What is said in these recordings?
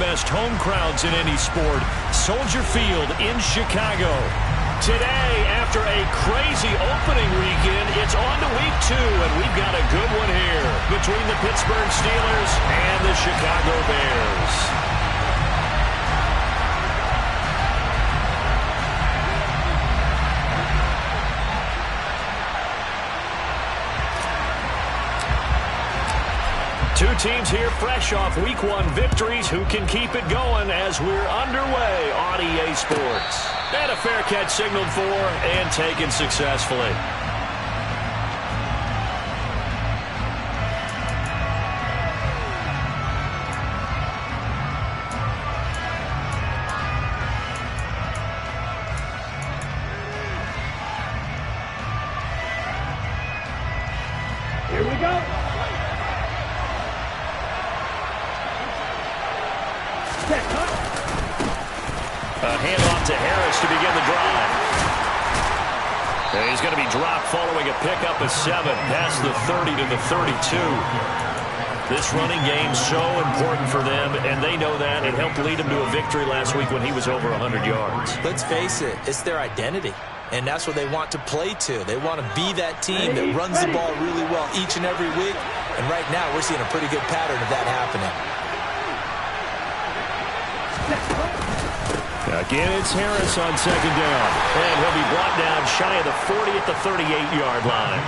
Best home crowds in any sport. Soldier Field in Chicago. Today, after a crazy opening weekend, it's on to week 2, and we've got a good one here between the Pittsburgh Steelers and the Chicago Bears. Two teams here fresh off Week 1 victories. Who can keep it going as we're underway on EA Sports? And a fair catch signaled for and taken successfully. Here we go. A handoff to Harris to begin the drive. And he's going to be dropped following a pickup of 7 past the 30 to the 32. This running game so important for them, and they know that. It helped lead them to a victory last week when he was over 100 yards. Let's face it, it's their identity, and that's what they want to play to. They want to be that team that runs the ball really well each and every week, and right now we're seeing a pretty good pattern of that happening. Again, it's Harris on second down. And he'll be brought down shy of the 40 at the 38-yard line.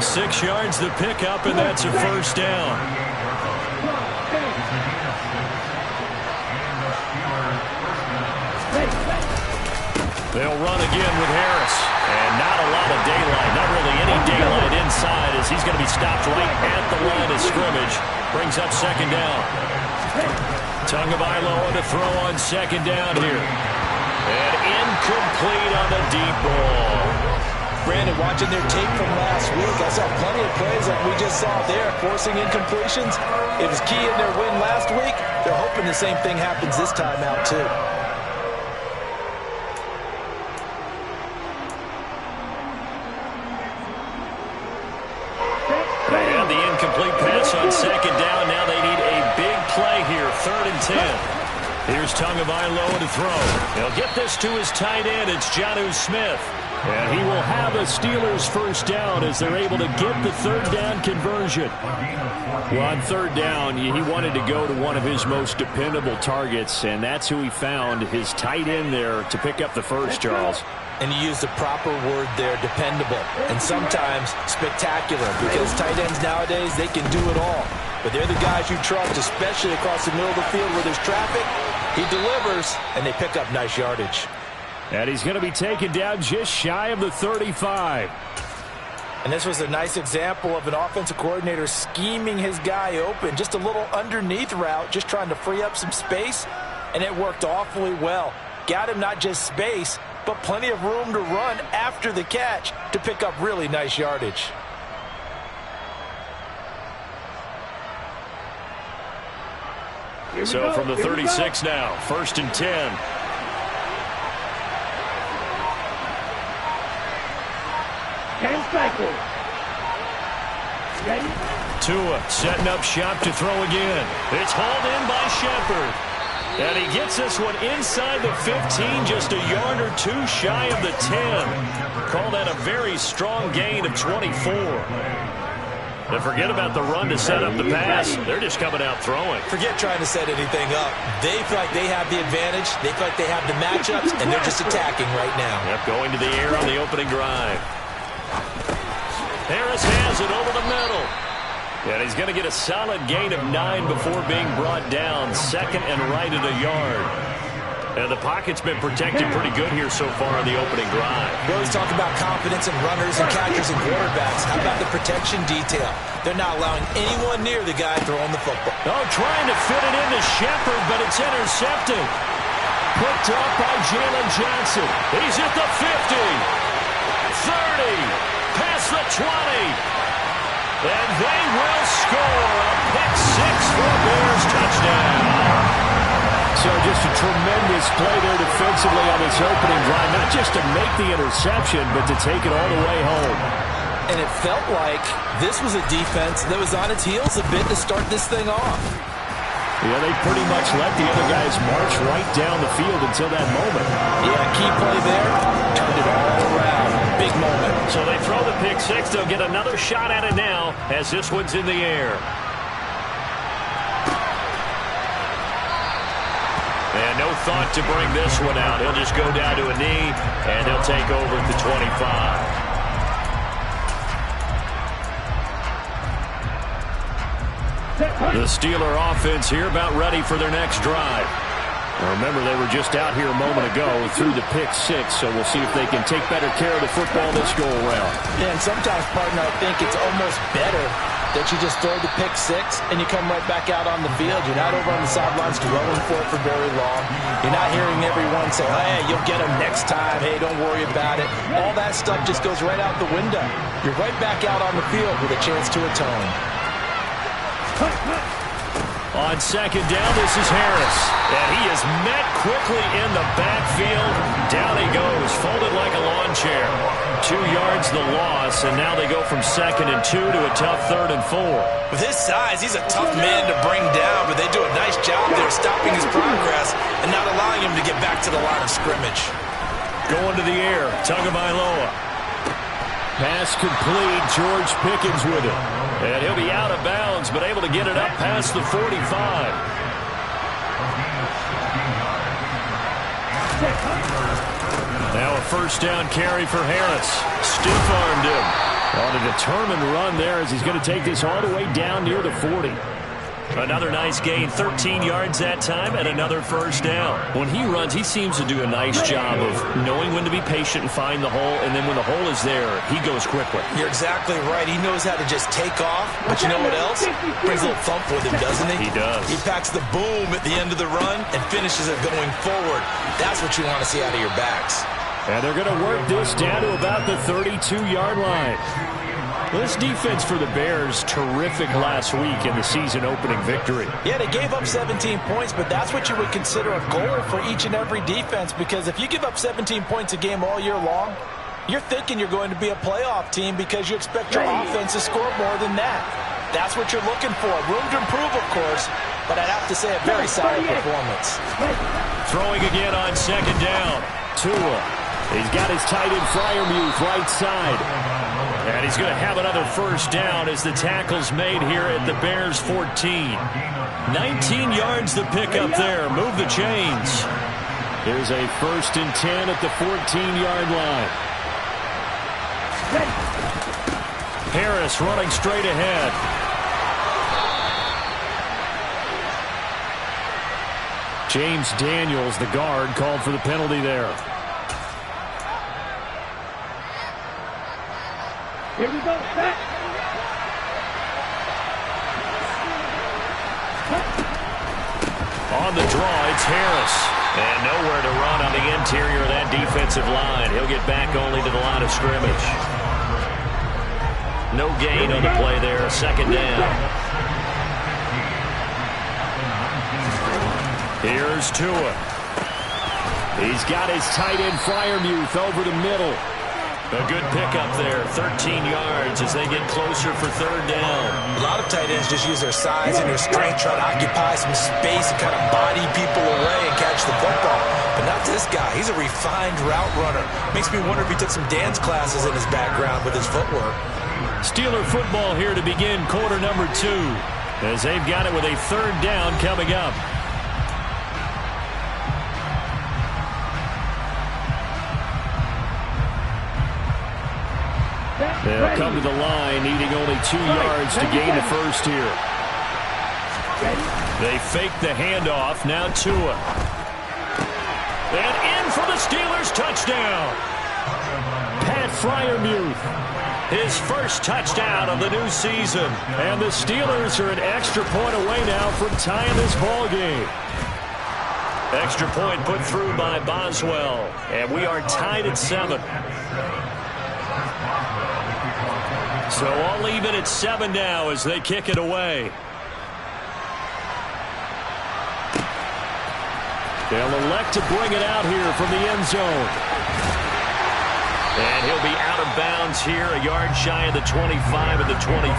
6 yards the pickup, and that's a first down. They'll run again with Harris. And not a lot of daylight. Not really any daylight inside as he's going to be stopped right at the line of scrimmage. Brings up second down. Tagovailoa to throw on second down here. And incomplete on the deep ball. Brandon, watching their tape from last week, I saw plenty of plays like we just saw there, forcing incompletions. It was key in their win last week. They're hoping the same thing happens this time out, too. They have the incomplete pass on second down. Now they need a big play here, 3rd and 10. Here's Tagovailoa to throw. He'll get this to his tight end. It's Jonnu Smith. And he will have a Steelers first down as they're able to get the 3rd down conversion. Well, on 3rd down, he wanted to go to one of his most dependable targets, and that's who he found, his tight end there, to pick up the first, Charles. And you use the proper word there, dependable, and sometimes spectacular, because tight ends nowadays, they can do it all. But they're the guys you trust, especially across the middle of the field where there's traffic. He delivers, and they pick up nice yardage. And he's going to be taken down just shy of the 35. And this was a nice example of an offensive coordinator scheming his guy open. Just a little underneath route, just trying to free up some space, and it worked awfully well. Got him not just space, but plenty of room to run after the catch to pick up really nice yardage. So from the 36 now, 1st and 10. Tua setting up shop to throw again. It's hauled in by Shepard. And he gets this one inside the 15, just a yard or 2 shy of the 10. Call that a very strong gain of 24. And forget about the run to set up the pass. They're just coming out throwing. Forget trying to set anything up. They feel like they have the advantage. They feel like they have the matchups, and they're just attacking right now. Yep, going to the air on the opening drive. Harris has it over the middle. And he's going to get a solid gain of 9 before being brought down. 2nd and right at a yard. And the pocket's been protected pretty good here so far on the opening drive. We always talk about confidence in runners and catchers and quarterbacks. How about the protection detail? They're not allowing anyone near the guy throwing the football. Oh, trying to fit it into Shepard, but it's intercepted. Picked up by Jalen Johnson. He's at the 50. 30. Past the 20. And they will score a pick 6 for a Bears touchdown. So just a tremendous play there defensively on this opening drive. Not just to make the interception, but to take it all the way home. And it felt like this was a defense that was on its heels a bit to start this thing off. Yeah, they pretty much let the other guys march right down the field until that moment. Yeah, key play there. Turned it all around. Big moment. So they throw the pick six. They'll get another shot at it now as this one's in the air. And no thought to bring this one out. He'll just go down to a knee, and he'll take over at the 25. The Steeler offense here about ready for their next drive. Remember, they were just out here a moment ago through the pick six, so we'll see if they can take better care of the football this go-around. Yeah, and sometimes, partner, I think it's almost better that you just throw the pick six and you come right back out on the field. You're not over on the sidelines dwelling for it for very long. You're not hearing everyone say, hey, you'll get them next time. Hey, don't worry about it. All that stuff just goes right out the window. You're right back out on the field with a chance to atone. On second down, this is Harris. And he is met quickly in the backfield. Down he goes, folded like a lawn chair. 2 yards the loss, and now they go from 2nd and 2 to a tough 3rd and 4. With his size, he's a tough man to bring down, but they do a nice job there stopping his progress and not allowing him to get back to the line of scrimmage. Going to the air, Tagovailoa. Pass complete, George Pickens with it. And he'll be out of bounds, but able to get it up past the 45. Now a first down carry for Harris. Stiff-armed him. On a determined run there as he's going to take this all the way down near the 40. Another nice gain, 13 yards that time, and another first down. When he runs, he seems to do a nice job of knowing when to be patient and find the hole, and then when the hole is there, he goes quickly. You're exactly right. He knows how to just take off, but you know what else? Brings a little thump with him, doesn't he? He does. He packs the boom at the end of the run and finishes it going forward. That's what you want to see out of your backs. And they're going to work this down to about the 32-yard line. This defense for the Bears, terrific last week in the season-opening victory. Yeah, they gave up 17 points, but that's what you would consider a goal for each and every defense, because if you give up 17 points a game all year long, you're thinking you're going to be a playoff team because you expect your offense to score more than that. That's what you're looking for. Room to improve, of course, but I'd have to say a very solid performance. Throwing again on second down. Tua. He's got his tight end Freiermuth right side. And he's going to have another first down as the tackle's made here at the Bears 14. 19 yards to pick up there. Move the chains. Here's a 1st and 10 at the 14-yard line. Harris running straight ahead. James Daniels, the guard, called for the penalty there. Here we go. Back. On the draw, it's Harris. And nowhere to run on the interior of that defensive line. He'll get back only to the line of scrimmage. No gain on the play there. 2nd down. Here's Tua. He's got his tight end Freiermuth over the middle. A good pickup there, 13 yards as they get closer for 3rd down. A lot of tight ends just use their size and their strength, try to occupy some space and kind of body people away and catch the football. But not this guy. He's a refined route runner. Makes me wonder if he took some dance classes in his background with his footwork. Steeler football here to begin quarter number 2 as they've got it with a 3rd down coming up. They'll come to the line, needing only 2 yards to gain the first here. They fake the handoff. Now Tua. And in for the Steelers touchdown. Pat Freiermuth. His first touchdown of the new season. And the Steelers are an extra point away now from tying this ball game. Extra point put through by Boswell. And we are tied at 7. So all even at 7 now as they kick it away. They'll elect to bring it out here from the end zone. And he'll be out of bounds here, a yard shy of the 25 and the 24.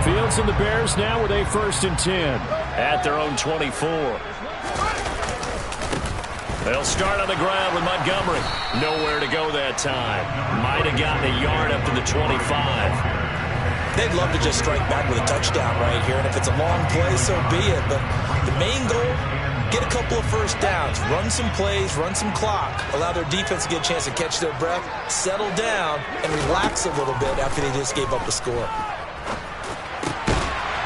Field fields, and the Bears now with a 1st and 10 at their own 24. They'll start on the ground with Montgomery. Nowhere to go that time. Might have gotten a yard up to the 25. They'd love to just strike back with a touchdown right here, and if it's a long play, so be it. But the main goal, get a couple of first downs, run some plays, run some clock, allow their defense to get a chance to catch their breath, settle down, and relax a little bit after they just gave up a score.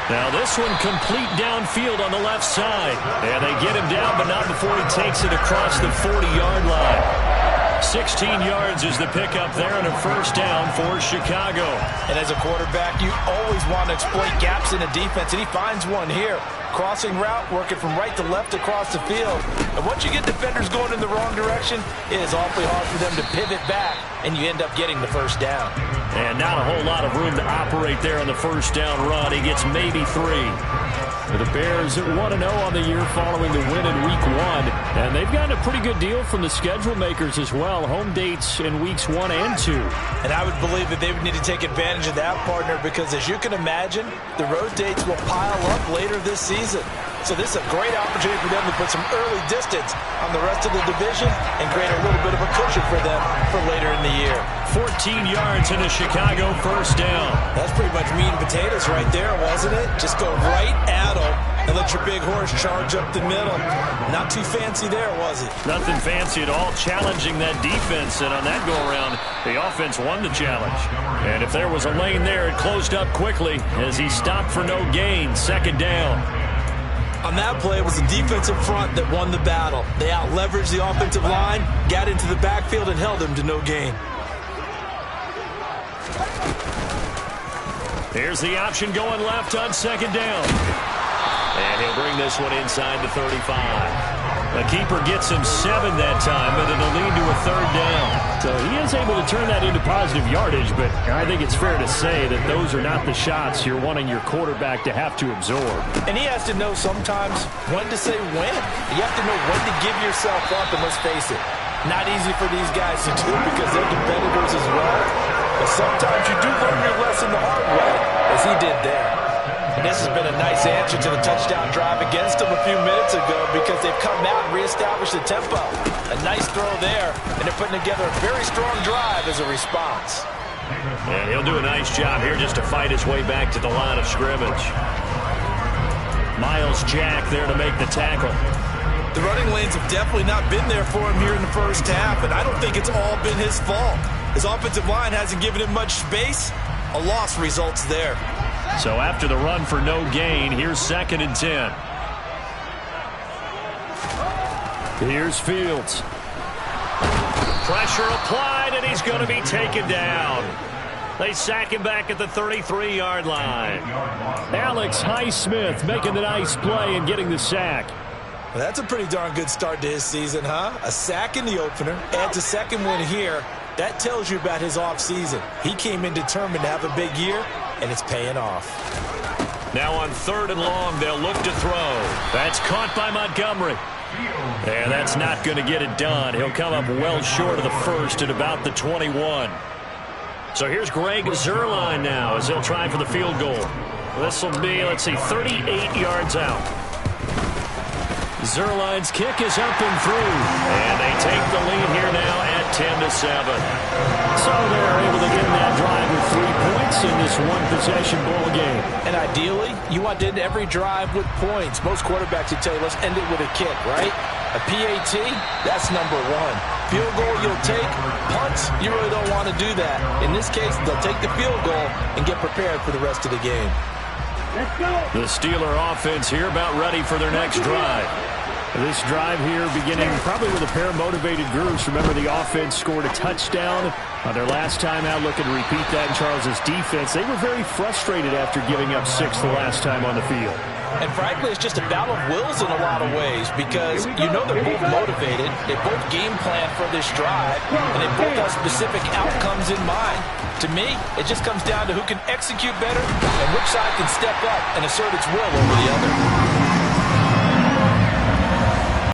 Now this one complete downfield on the left side. And they get him down, but not before he takes it across the 40-yard line. 16 yards is the pickup there and a 1st down for Chicago. And as a quarterback, you always want to exploit gaps in the defense, and he finds one here. Crossing route, working from right to left across the field. And once you get defenders going in the wrong direction, it is awfully hard for them to pivot back, and you end up getting the 1st down. And not a whole lot of room to operate there on the 1st down run. He gets maybe 3. The Bears at 1-0 on the year following the win in Week 1. And they've gotten a pretty good deal from the schedule makers as well. Home dates in Weeks 1 and 2. And I would believe that they would need to take advantage of that, partner, because as you can imagine, the road dates will pile up later this season. So this is a great opportunity for them to put some early distance on the rest of the division and create a little bit of a cushion for them for later in the year. 14 yards in a Chicago 1st down. That's pretty much meat and potatoes right there, wasn't it? Just go right at them and let your big horse charge up the middle. Not too fancy there, was it? Nothing fancy at all, challenging that defense. And on that go-around, the offense won the challenge. And if there was a lane there, it closed up quickly as he stopped for no gain. 2nd down. On that play, it was the defensive front that won the battle. They out-leveraged the offensive line, got into the backfield, and held him to no gain. Here's the option going left on 2nd down. And he'll bring this one inside the 35. The keeper gets him 7 that time, but it'll lead to a 3rd down. So he is able to turn that into positive yardage, but I think it's fair to say that those are not the shots you're wanting your quarterback to have to absorb. And he has to know sometimes when to say when. You have to know when to give yourself up, and let's face it, not easy for these guys to do because they're competitors as well. But sometimes you do learn your lesson the hard way, as he did there. And this has been a nice answer to the touchdown drive against them a few minutes ago because they've come out and reestablished the tempo. A nice throw there, and they're putting together a very strong drive as a response. And he'll do a nice job here just to fight his way back to the line of scrimmage. Miles Jack there to make the tackle. The running lanes have definitely not been there for him here in the 1st half, and I don't think it's all been his fault. His offensive line hasn't given him much space. A loss results there. So after the run for no gain, here's 2nd and 10. Here's Fields. Pressure applied, and he's going to be taken down. They sack him back at the 33-yard line. Alex Highsmith making the nice play and getting the sack. Well, that's a pretty darn good start to his season, huh? A sack in the opener, adds a 2nd one here. That tells you about his offseason. He came in determined to have a big year, and it's paying off. Now on 3rd and long, they'll look to throw. That's caught by Montgomery. And that's not going to get it done. He'll come up well short of the 1st at about the 21. So here's Greg Zuerlein now as they'll try for the field goal. This will be, let's see, 38 yards out. Zuerlein's kick is up and through. And they take the lead here now at 10-7. So they're able to get in that drive with 3 points in this one-possession ball game. And ideally, you want to end every drive with points. Most quarterbacks would tell you, let's end it with a kick, right? A PAT, that's number 1. Field goal you'll take. Punts, you really don't want to do that. In this case, they'll take the field goal and get prepared for the rest of the game. Let's go. The Steeler offense here about ready for their next drive. This drive here beginning probably with a pair of motivated groups. Remember, the offense scored a touchdown on their last time out. Looking to repeat that in Charles's defense. They were very frustrated after giving up 6 the last time on the field. And frankly, it's just a battle of wills in a lot of ways because you know they're both motivated. They both game plan for this drive, and they both have specific outcomes in mind. To me, it just comes down to who can execute better and which side can step up and assert its will over the other.